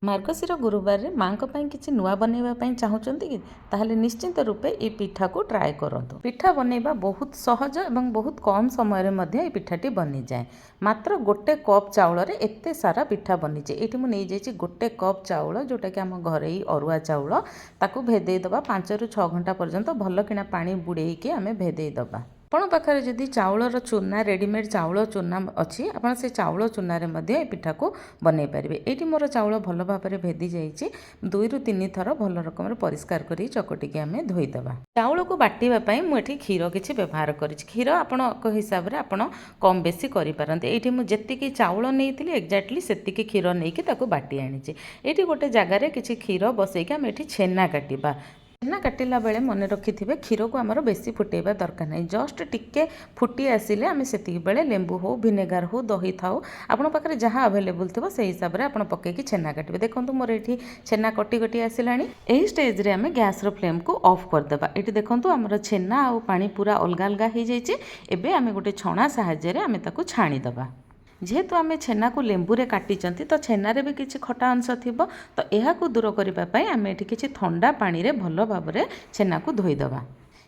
मार्गशीर गुरुवार रे माँ किसी नुआ बनवाई चाहूँगी कि ताहले निश्चिंत रूपे ये पिठा को ट्राए करूँ। पिठा बनवा बहुत सहज और बहुत कम समय ये पिठाटी बनी जाए। मात्र गोटे कप चाउल रे एते सारा पिठा बनीचे। ये मुझे गोटे कप चाउल जोटा कि आम घर ही अरुआ चाउल ताकू भेदेदबा 5 ରୁ 6 घंटा पर्यंत भल किना पानी बुड़े के आम भेदेदबा। आपण पाखे जदि चाउलर चूना रेडीमेड चाउल चूना अच्छी आप से चाउल चूनार पिठा को बनई पारे। ये मोर चाउल भल भाव में भेदी जाइए 2 ରୁ 3 थर भल रकम परिष्कार कर चकटिकी आम धोईदबा। चाउल को बाटापी मुझे क्षीर किसी व्यवहार कर क्षीर आपण हिसाब से आप कम बेसी करेंगे। ये मुझे चाउल नहीं एक्जाक्टली से क्षीर नहीं कि बाटी आनी। ये गोटे जगार किसी क्षीर बसैक आम ये छेना काटिबा। छेना काटिला बेले मन रखिथे क्षीर को आमर बेसी फुटेबा दरकार नहीं। जस्ट टिके फुटी आसिले आम से बेले लेंबू हो भिनेगार हो दही थाओ आपण पाखे जहाँ अवेलेबल थो से हिसाब से आप पकईकि छेना काटे। देखो मोर ये छेना कटी कटी आसला। यही स्टेज आम गैस फ्लेम को ऑफ करदेबा। ये देखो आमर छेना आ पानी पूरा अलग अलग हो जाए। एबे आम गोटे छणा साहाय्य आम ताकू छाणीदबा। जेहेतु आम छेना को लेंबूरे काटिचंती तो छेनारे भी किसी खटा अंश थिबो तो यह दूर करने आम ये किसी ठंडा पानी रे भल भाव में छेना को धोईदबा।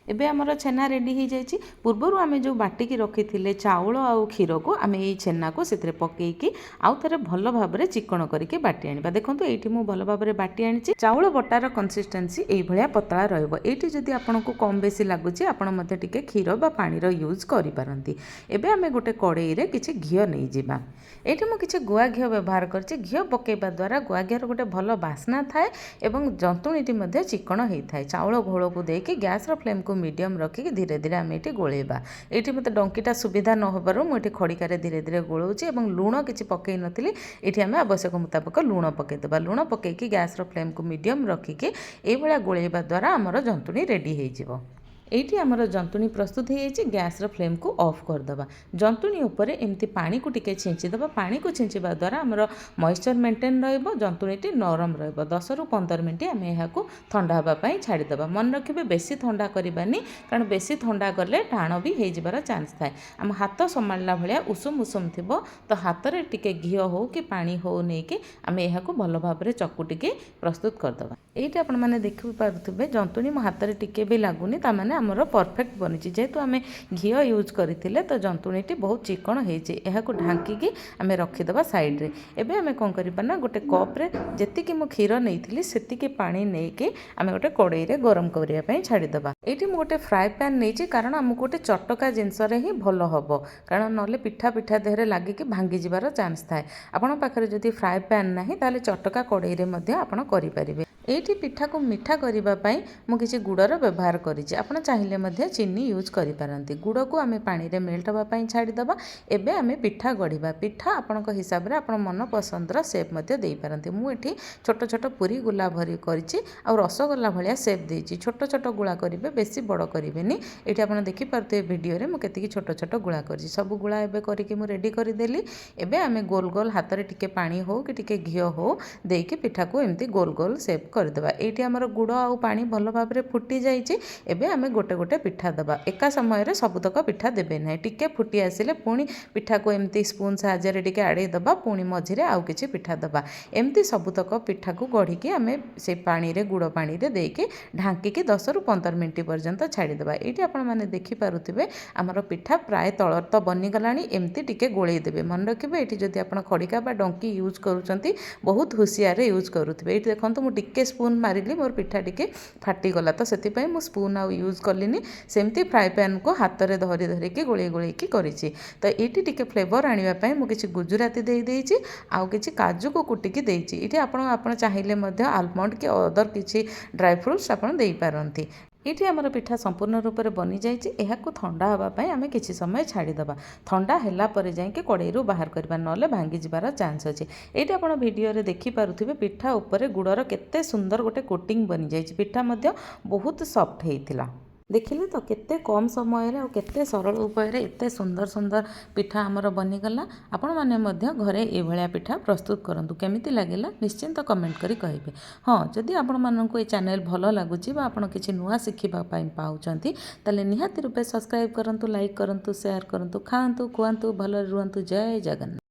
एबे आमर छेना रेडी हो जाए। पूर्वर आम जो बाटिकी रखी थे चाउल आउ क्षीर को आम ये छेना को से पकईकि आउ थे भल भाव में चिकण करके बाटी आनिबा। देखो ये मुझे भल भाव में बाटी आनी। चाउल बटार कंसिस्टेंसी ये पतला रही जदि आपन को कम बेसी लगुच आपड़ टे क्षीर बा पानी यूज करें। एबे आम गोटे कड़ई रे किसी घी नहीं जावा। ये मुझे किसी गुआ घी व्यवहार कर घी पकईवा द्वारा गुआ घीर गोटे भल बास्ना थाए और जंतुणी चिकण होता है। चाउल घोल को देकी गैस फ्लेम को मीडियम रखिक धीरे धीरे आम ये गोलेबा। ये मत डंकीटा सुविधा न होबारु मुझे खड़िकार धीरे धीरे गोलाऊँगी और लुण किसी पकई नी। ये आम आवश्यक मुताबिक लुण पकईदेबा। लुण पकईकि गैस फ्लेम को मीडियम रखिक ये गोलेबा द्वारा आमर जंतुणी रेडी हो। ये आमर जंतुणी प्रस्तुत हो जाए। गैस फ्लेम को ऑफ करदबा। जंतुणी उपर एमती पानी को टिके छींचीदबा। पानी को छींचवा द्वारा आमर मॉइस्चर मेंटेन रहिबो जंतुणीटी नरम रहिबो। 10 ରୁ 15 मिनिट आम यहाँ ठंडा होगापाई छाड़ीदबा। मन रखिए बेसी ठंडा करवानी कारण बेसी ठंडा कले टाण भी हो जबार चान्स थाए। आम हाथ संभाला भाया उषुम उषुम थी तो हाथ में टिके घी हो कि पानी हो नहीं कि आम यहाँ भल भाव में चकुटिके प्रस्तुत करदबा। ये आपण मैंने देखिपे जंतुणी मो हाथ में टिके भी लगुनि ताने आमर परफेक्ट बनी। जेहेतु आम घी यूज करते तो जंतुणीटी बहुत चिकण हो ढांकी आम रखीदबा साइड रे। एबे आम कौन करना गोटे कप्रे जी मो क्षीर नहीं से पानी नहीं कि आम गोटे कड़ई रे गरम करने छाड़ीदबा। ये गोटे फ्राए पैन नहीं कारण आमको गोटे चटका जिनस ही भल हम कारण ना पिठा पिठा देहरे लगिक भांगी जबार चान्स थाए। आपण पाखे जदि फ्राए पैन ना ताले चटका कड़ई रे आपण करें। ये पिठा को मीठा करने मुझे गुड़र व्यवहार कर चाहिए चीनी यूज करें। गुड़ को आम पानी रे मेल्ट होगापाई छाड़ीदबा। एबे आम पिठा गढ़ा। पिठा आपण हिसाब से आप मन पसंदर सेप दे पारती। मुझे छोट छोट पूरी गुला भरी कर रसगोल्ला भाया सेप देती। छोट छोट गुला करेंगे बेसी बड़ करेंगे। ये आप देखिपे भिडियो मुझे छोट छोट गुला कर सब गुला एबे करके रेडी करदेली। एबे आम गोल गोल हाथ में टिके पानी हो कि टिके घी हो देकी पिठा को एमती गोल गोल सेप करदेबा। ये आमर गुड़ आ पानी भल भाव में फुटी जाइए। एबे आम गोटे गोटे पिठा दबा। एका समय सबुतक पिठा देबे ना। टिके फुटी आसिले पुणी पिठा को एमती स्पून साहाय्य टिके आड़े दबा पुणी मझिरे आउ किछि पिठा दबा। एमती सबुतक पिठा को गढ़िकी आम से पानी रे गुड़ पानी रे देके ढांकी 10 ରୁ 15 मिनिट पर्यंत छाड़ीदबा। ये आपण मैंने देखिपे आमर पिठा प्राय तल तो बनीगला। एमती टिके गोलई देबे। मन रखिए ये जदि आप खड़िका बा डंकी यूज करुँच बहुत हुसियार यूज करुवे। ये देखो मुझे स्पून मारिली मोर पिठा टिके फाटीगला तो से स्पून आउ यूज कलिनी सेमती फ्राए पैन को हाथ में धरी धरिकी गोले गोलेकी करी। तो ये टिके फ्लेवर आने मुझे गुजराती देदेची आउ किसी काजू को कुटिकी देची। ये आप चाहिए आलमंड कि अदर किसी ड्राई फ्रुट्स आप दे पारती। ये आमर पिठा संपूर्ण रूप से बनी जाइए। यह ठंडा होगापाई आम किसी समय छाड़ीदबा। ठंडा है जाए कड़ई बाहर करवा ना भांगी जबार चान्स अच्छे। ये आप भिडियो देखिपे पिठा उपर गुड़र केते सुंदर गोटे कोटिंग बनी जाइए। पिठा बहुत सॉफ्ट होता देखिले तो केते कम समय और केते सरल उपाय एते सुंदर सुंदर पिठा आमर बनीगला। आपण मैंने घरे ये पिठा प्रस्तुत करूँ। केमिति लगिला निश्चिंत कमेंट करी कहिबे। हाँ जदि आपण माननकु ये चैनल भल लगुच आपण किछि नुआ शिखिबा पई पाउचंती ताले निहाती रूपे सब्सक्राइब करंतु लाइक करंतु शेयर करंतु खांतु खुआंतु भल रुहंतु। जय जगन्नाथ।